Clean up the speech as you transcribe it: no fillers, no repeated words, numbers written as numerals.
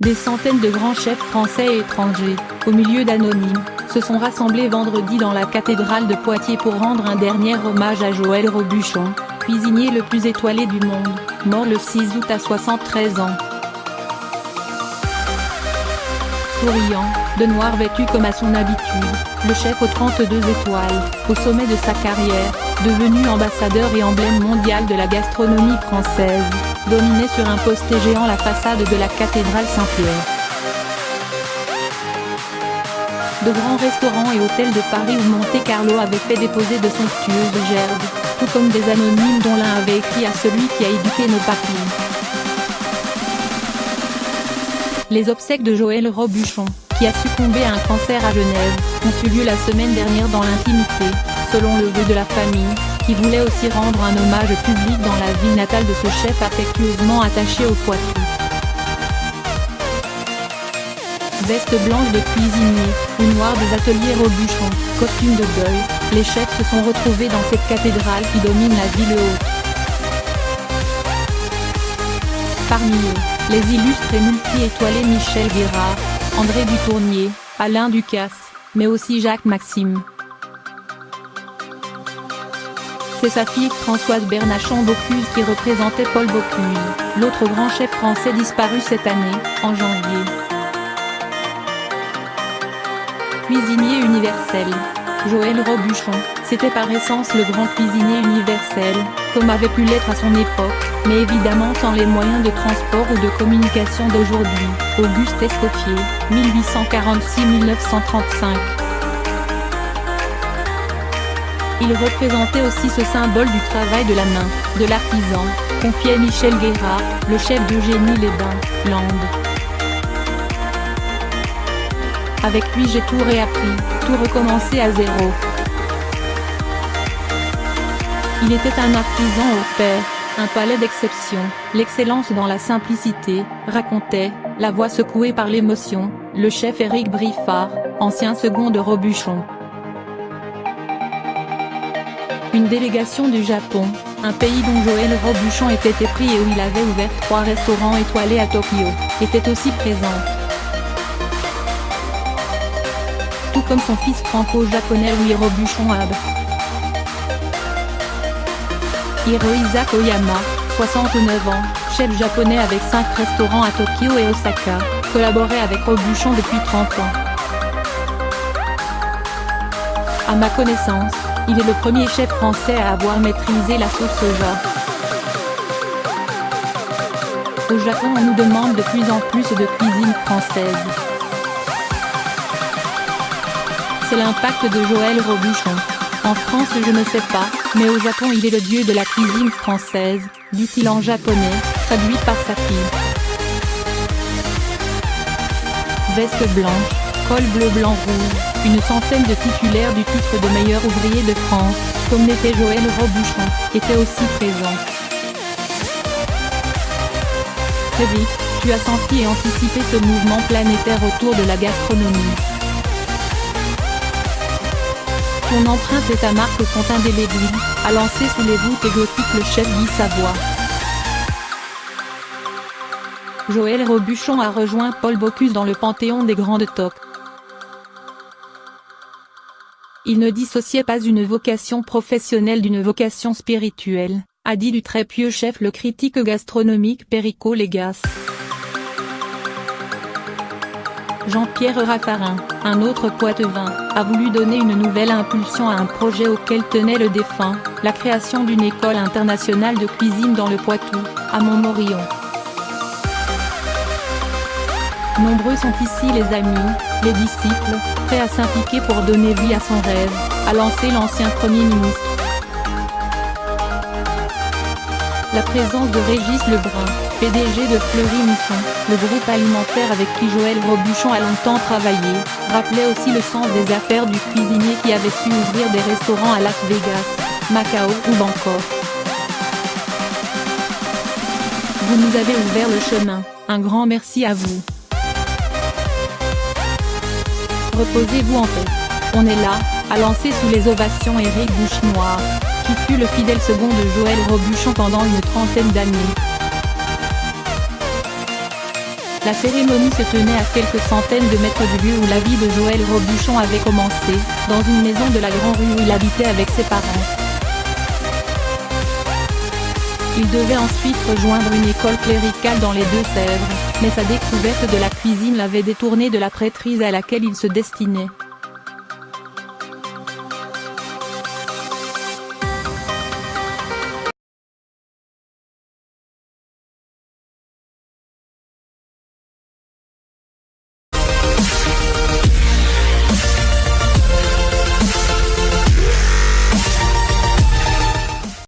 Des centaines de grands chefs français et étrangers, au milieu d'anonymes, se sont rassemblés vendredi dans la cathédrale de Poitiers pour rendre un dernier hommage à Joël Robuchon, cuisinier le plus étoilé du monde, mort le 6 août à 73 ans. Souriant, de noir vêtu comme à son habitude, le chef aux 32 étoiles, au sommet de sa carrière, devenu ambassadeur et emblème mondial de la gastronomie française, dominait sur un poster géant la façade de la cathédrale Saint-Pierre. De grands restaurants et hôtels de Paris ou Monte-Carlo avaient fait déposer de somptueuses gerbes, tout comme des anonymes dont l'un avait écrit à celui qui a éduqué nos papilles. Les obsèques de Joël Robuchon, qui a succombé à un cancer à Genève, ont eu lieu la semaine dernière dans l'intimité, selon le vœu de la famille, qui voulait aussi rendre un hommage public dans la ville natale de ce chef affectueusement attaché au Poitou. Veste blanche de cuisinier, ou noire des ateliers Robuchon, costume de deuil, les chefs se sont retrouvés dans cette cathédrale qui domine la ville haute. Parmi eux, les illustres et multi-étoilés Michel Guérard, André Dutournier, Alain Ducasse, mais aussi Jacques Maxime. C'est sa fille Françoise Bernachon-Bocuse qui représentait Paul Bocuse, l'autre grand chef français disparu cette année, en janvier. Cuisinier universel. Joël Robuchon, c'était par essence le grand cuisinier universel, comme avait pu l'être à son époque, mais évidemment sans les moyens de transport ou de communication d'aujourd'hui. Auguste Escoffier, 1846-1935. Il représentait aussi ce symbole du travail de la main, de l'artisan, confiait Michel Guérard, le chef d'Eugénie Les Bains, Landes. Avec lui j'ai tout réappris, tout recommencé à zéro. Il était un artisan au pair, un palais d'exception, l'excellence dans la simplicité, racontait, la voix secouée par l'émotion, le chef Éric Briffard, ancien second de Robuchon. Une délégation du Japon, un pays dont Joël Robuchon était épris et où il avait ouvert 3 restaurants étoilés à Tokyo, était aussi présente. Tout comme son fils franco-japonais Louis Robuchon Ab. Hirohisa Koyama, 69 ans, chef japonais avec 5 restaurants à Tokyo et Osaka, collaborait avec Robuchon depuis 30 ans. À ma connaissance, il est le premier chef français à avoir maîtrisé la sauce soja. Au Japon on nous demande de plus en plus de cuisine française. C'est l'impact de Joël Robuchon. En France je ne sais pas, mais au Japon il est le dieu de la cuisine française, dit-il en japonais, traduit par sa fille. Veste blanche, col bleu-blanc-rouge, une centaine de titulaires du titre de meilleur ouvrier de France, comme l'était Joël Robuchon, étaient aussi présents. Très vite, tu as senti et anticipé ce mouvement planétaire autour de la gastronomie. Ton empreinte et ta marque sont indélébiles, a lancé sous les voûtes gothiques le chef Guy Savoie. Joël Robuchon a rejoint Paul Bocuse dans le panthéon des grandes toques. Il ne dissociait pas une vocation professionnelle d'une vocation spirituelle, a dit du très pieux chef le critique gastronomique Perico Légas. Jean-Pierre Raffarin, un autre poitevin, a voulu donner une nouvelle impulsion à un projet auquel tenait le défunt, la création d'une école internationale de cuisine dans le Poitou, à Montmorillon. Nombreux sont ici les amis, les disciples, prêts à s'impliquer pour donner vie à son rêve, a lancé l'ancien Premier ministre. La présence de Régis Lebrun, PDG de Fleury-Michon, le groupe alimentaire avec qui Joël Robuchon a longtemps travaillé, rappelait aussi le sens des affaires du cuisinier qui avait su ouvrir des restaurants à Las Vegas, Macao ou Bangkok. Vous nous avez ouvert le chemin, un grand merci à vous. Reposez-vous en paix. On est là, a lancé sous les ovations Éric Bouchenoir, qui fut le fidèle second de Joël Robuchon pendant une trentaine d'années. La cérémonie se tenait à quelques centaines de mètres du lieu où la vie de Joël Robuchon avait commencé, dans une maison de la Grand Rue où il habitait avec ses parents. Il devait ensuite rejoindre une école cléricale dans les Deux-Sèvres, mais sa découverte de la cuisine l'avait détourné de la prêtrise à laquelle il se destinait.